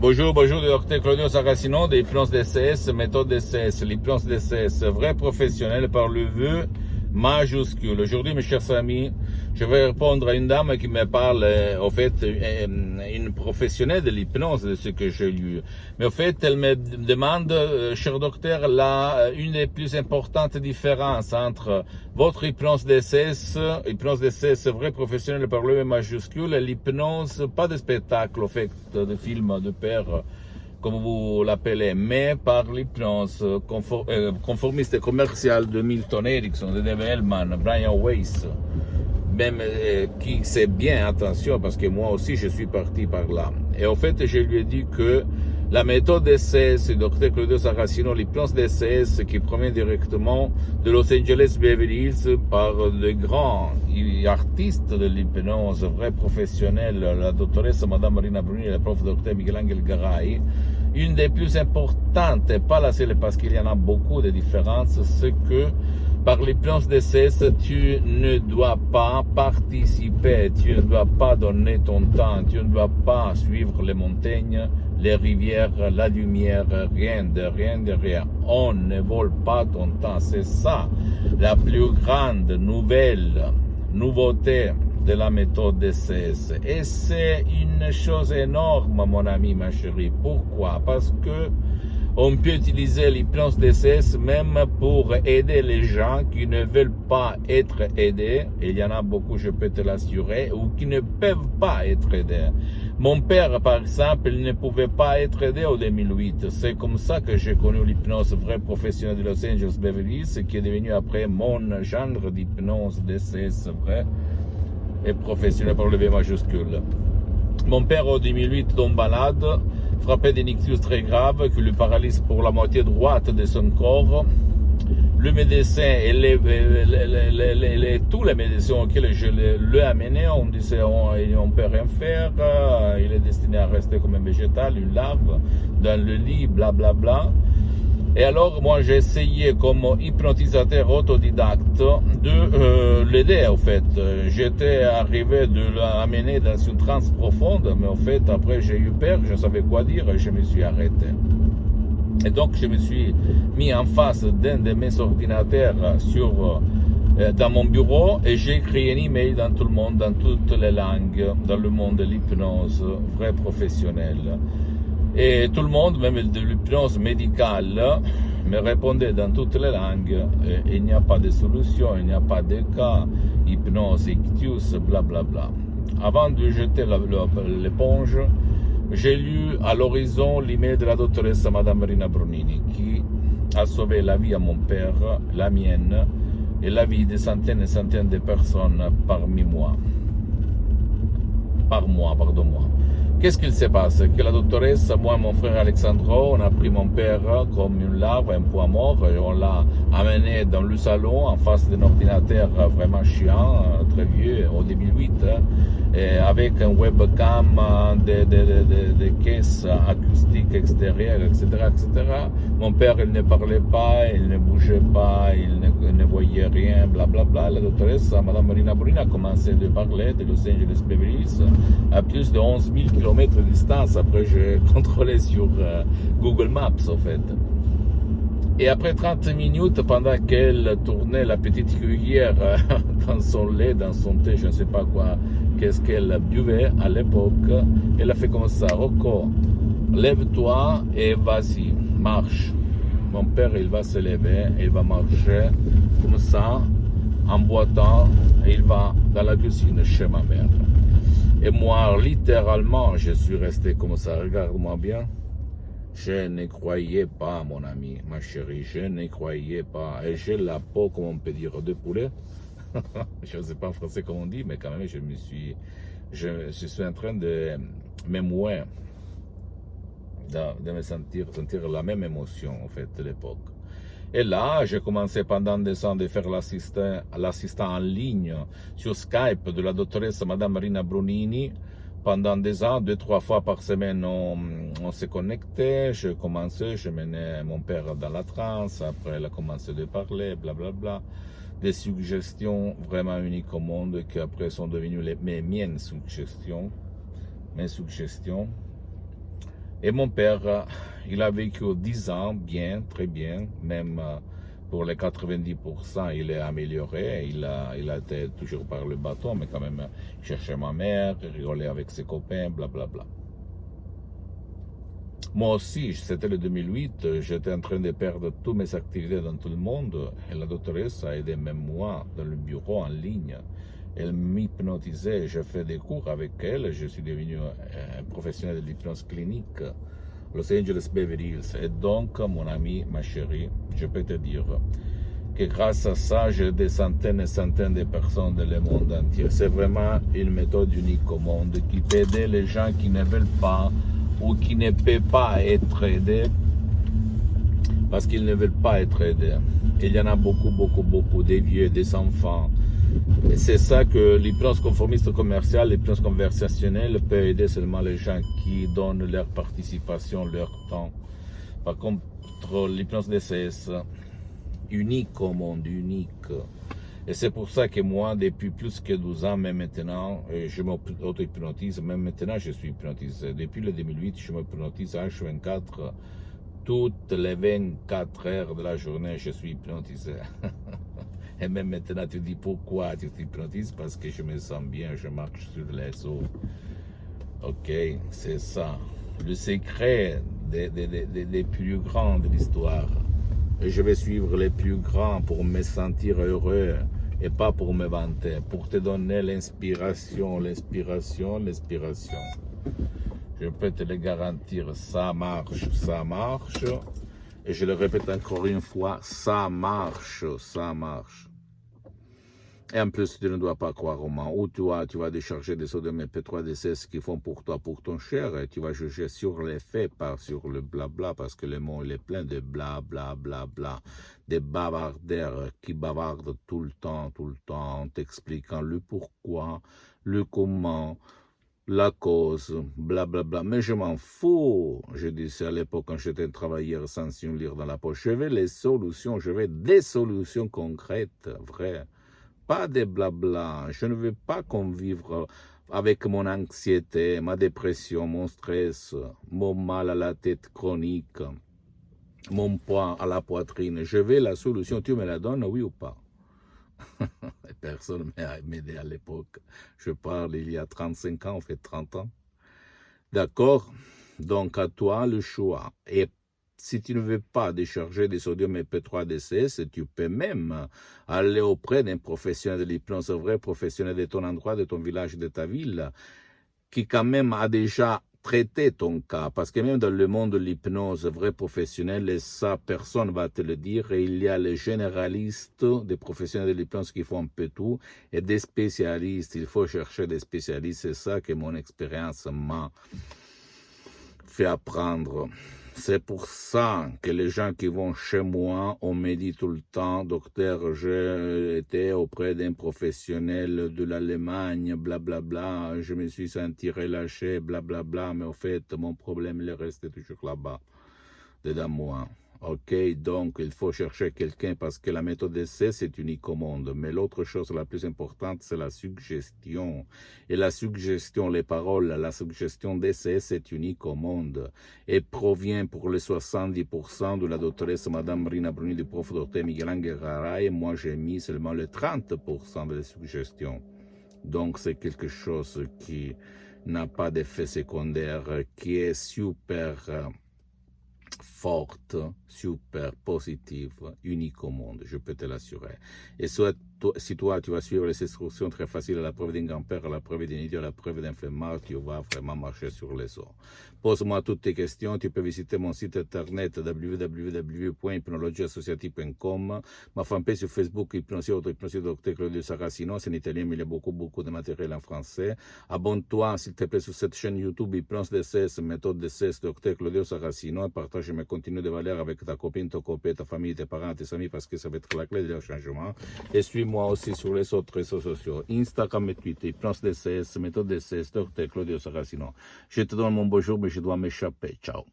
Bonjour, bonjour, docteur Claudio Saracino de l'hypnose DCS, méthode DCS, l'hypnose DCS, vrai professionnel par le vœu majuscule. Aujourd'hui, mes chers amis, je vais répondre à une dame qui me parle, au fait, une professionnelle de l'hypnose, de ce que j'ai lu. Mais au fait, elle me demande, cher docteur, une des plus importantes différences entre votre hypnose DCS vrai professionnel par le vœu majuscule, et l'hypnose, pas de spectacle, au fait, de film, de père, comme vous l'appelez, mais par l'hypnose conformiste et commerciale de Milton Erickson, de Dave Hellman, Brian Weiss, même qui sait bien, attention, parce que moi aussi je suis parti par là. Et en fait, je lui ai dit que la méthode DCS, Dr. Claudio Saracino, l'hypnose DCS qui provient directement de Los Angeles Beverly Hills par de grands artistes de l'hypnose, vrais professionnels, la doctoresse Madame Marina Bruni et le prof Dr. Miguel-Angel Garay. Une des plus importantes, et pas la seule parce qu'il y en a beaucoup de différences, c'est que par l'hypnose DCS, tu ne dois pas participer, tu ne dois pas donner ton temps, tu ne dois pas suivre les montagnes, les rivières, la lumière, rien de rien. On ne vole pas ton temps. C'est ça la plus grande nouveauté de la méthode DCS. Et c'est une chose énorme, mon ami, ma chérie. Pourquoi? Parce que on peut utiliser l'hypnose DCS même pour aider les gens qui ne veulent pas être aidés. Et il y en a beaucoup, je peux te l'assurer, ou qui ne peuvent pas être aidés. Mon père, par exemple, il ne pouvait pas être aidé en 2008. C'est comme ça que j'ai connu l'hypnose vrai professionnel de Los Angeles Beverly Hills, qui est devenu après mon genre d'hypnose DCS vrai et professionnel par le V majuscule. Mon père, en 2008, tombe malade, frappé d'un ictus très grave qui lui paralyse pour la moitié droite de son corps. Le médecin et tous les médecins auxquels je l'ai amené, on disait on ne peut rien faire, il est destiné à rester comme un végétal, une larve, dans le lit, blablabla. Bla bla. Et alors, moi, j'ai essayé comme hypnotisateur autodidacte de l'aider, en fait. J'étais arrivé de l'amener dans une transe profonde, mais en fait, après, j'ai eu peur, je savais quoi dire et je me suis arrêté. Et donc, je me suis mis en face d'un de mes ordinateurs dans mon bureau et j'ai écrit un email dans tout le monde, dans toutes les langues, dans le monde de l'hypnose, vrai professionnel. Et tout le monde, même de l'hypnose médicale, me répondait dans toutes les langues. Il n'y a pas de solution, il n'y a pas de cas, hypnose, ictus, blablabla. Avant de jeter l'éponge, j'ai lu à l'horizon l'email de la doctoresse Madame Marina Brunini qui a sauvé la vie à mon père, la mienne, et la vie de centaines et centaines de personnes par mois. Qu'est-ce qu'il se passe? Que la doctoresse, moi et mon frère Alexandro, on a pris mon père comme une larve, un poids mort, et on l'a amené dans le salon en face d'un ordinateur vraiment chiant, très vieux, en 2008, et avec un webcam, des caisses acoustiques extérieures, etc., etc. Mon père, il ne parlait pas, il ne bougeait pas, il ne voyait rien, blablabla. La doctoresse, Madame Marina Bruni, a commencé à parler de Los Angeles Beverly Hills à plus de 11 000 km de distance. Après, j'ai contrôlé sur Google Maps, en fait. Et après 30 minutes, pendant qu'elle tournait la petite cuillère dans son lait, dans son thé, je ne sais pas quoi, qu'est-ce qu'elle buvait à l'époque, elle a fait comme ça: Rocco, lève-toi et vas-y, marche. Mon père, il va se lever, il va marcher comme ça, en boitant, et il va dans la cuisine chez ma mère. Et moi, littéralement, je suis resté comme ça, regarde-moi bien. Je ne croyais pas, mon ami, ma chérie, je ne croyais pas. Et j'ai la peau, comme on peut dire, de poulet. Je ne sais pas en français comment on dit, mais quand même, je suis en train de m'émouer, de me sentir la même émotion, en fait, de l'époque. Et là, j'ai commencé pendant des ans de faire l'assistant en ligne sur Skype de la doctoresse Madame Marina Brunini. Pendant des ans, 2-3 fois par semaine, on se connectait. Je commençais, je menais mon père dans la transe. Après, elle a commencé de parler, blablabla. Des suggestions vraiment uniques au monde qui après sont devenues mes suggestions. Et mon père, il a vécu 10 ans, bien, très bien, même pour les 90%, il est amélioré, il a été toujours par le bâton, mais quand même, il cherchait ma mère, il rigolait avec ses copains, blablabla. Moi aussi, c'était le 2008, j'étais en train de perdre toutes mes activités dans tout le monde, et la doctoresse a aidé même moi dans le bureau en ligne. Elle m'hypnotisait, j'ai fait des cours avec elle, je suis devenu un professionnel de l'hypnose clinique, Los Angeles Beverly Hills. Et donc, mon ami, ma chérie, je peux te dire que grâce à ça, j'ai des centaines et centaines de personnes dans le monde entier. C'est vraiment une méthode unique au monde qui peut aider les gens qui ne veulent pas ou qui ne peuvent pas être aidés parce qu'ils ne veulent pas être aidés. Il y en a beaucoup, des vieux, des enfants. Et c'est ça que l'hypnose conformiste commerciale, l'hypnose conversationnelle peut aider seulement les gens qui donnent leur participation, leur temps. Par contre, l'hypnose DCS, unique au monde, unique. Et c'est pour ça que moi, depuis plus que 12 ans, même maintenant, je m'auto-hypnotise. Même maintenant, je suis hypnotisé. Depuis le 2008, je m'hypnotise H24. Toutes les 24 heures de la journée, je suis hypnotisé. Et même maintenant, tu dis pourquoi tu t'hypnotises? Parce que je me sens bien, je marche sur les eaux. Ok, c'est ça. Le secret des plus grands de l'histoire. Et je vais suivre les plus grands pour me sentir heureux et pas pour me vanter, pour te donner l'inspiration. Je peux te le garantir, ça marche. Et je le répète encore une fois, ça marche. Et en plus, tu ne dois pas croire au moment où tu vas décharger des sodium MP3 DCS qui font pour toi, pour ton cher, et tu vas juger sur les faits, pas sur le blabla, parce que le monde il est plein de blablabla, des bavardaires qui bavardent tout le temps, en t'expliquant le pourquoi, le comment, la cause, blablabla. Mais je m'en fous. Je disais à l'époque quand j'étais un travailleur sans une lire dans la poche, je veux des solutions concrètes, vraies. Pas des blabla. Je ne veux pas convivre avec mon anxiété, ma dépression, mon stress, mon mal à la tête chronique, mon poids à la poitrine. Je veux la solution. Tu me la donnes, oui ou pas? Personne ne m'a aidé à l'époque. Je parle il y a 35 ans, on fait 30 ans. D'accord? Donc à toi le choix. Et si tu ne veux pas décharger des sodium MP3 DCS, tu peux même aller auprès d'un professionnel de l'hypnose, un vrai professionnel de ton endroit, de ton village, de ta ville, qui quand même a déjà traité ton cas. Parce que même dans le monde de l'hypnose, vrai professionnel, et ça, personne va te le dire, et il y a les généralistes, des professionnels de l'hypnose qui font un peu tout, et des spécialistes. Il faut chercher des spécialistes. C'est ça que mon expérience m'a fait apprendre. C'est pour ça que les gens qui vont chez moi, on me dit tout le temps, docteur, j'ai été auprès d'un professionnel de l'Allemagne, blablabla, je me suis senti relâché, blablabla, mais au fait, mon problème, il est resté toujours là-bas, dedans moi. Ok, donc il faut chercher quelqu'un parce que la méthode d'essai, c'est unique au monde. Mais l'autre chose la plus importante, c'est la suggestion. Et la suggestion, les paroles, la suggestion d'essai, c'est unique au monde. Et provient pour les 70% de la doctoresse Madame Rina Bruni, du prof docteur Miguel Ángel Garay. Et moi, j'ai mis seulement le 30% de la suggestion. Donc, c'est quelque chose qui n'a pas d'effet secondaire, qui est super forte, super positive, unique au monde, je peux te l'assurer. Et soit, si toi, tu vas suivre les instructions très faciles à la preuve d'un grand-père, à la preuve d'un idiot, à la preuve d'un flemmard, tu vas vraiment marcher sur les os. Pose-moi toutes tes questions, tu peux visiter mon site internet www.hypnologieassociative.com, ma fanpage sur Facebook, Hypnosie Docteur Claudio Saracino, c'est en italien, mais il y a beaucoup de matériel en français. Abonne-toi, s'il te plaît, sur cette chaîne YouTube, Hypnose DCS, méthode DCS, Docteur Claudio Saracino, et partage mes contenus de valeur avec ta copine, ton copain, ta famille, tes parents, tes amis, parce que ça va être la clé de leur changement. Et suis-moi aussi sur les autres réseaux sociaux, Instagram et Twitter, Hypnose DCS, méthode DCS, Docteur Claudio Saracino. Je te donne mon bonjour, mais je dois m'échapper. Ciao.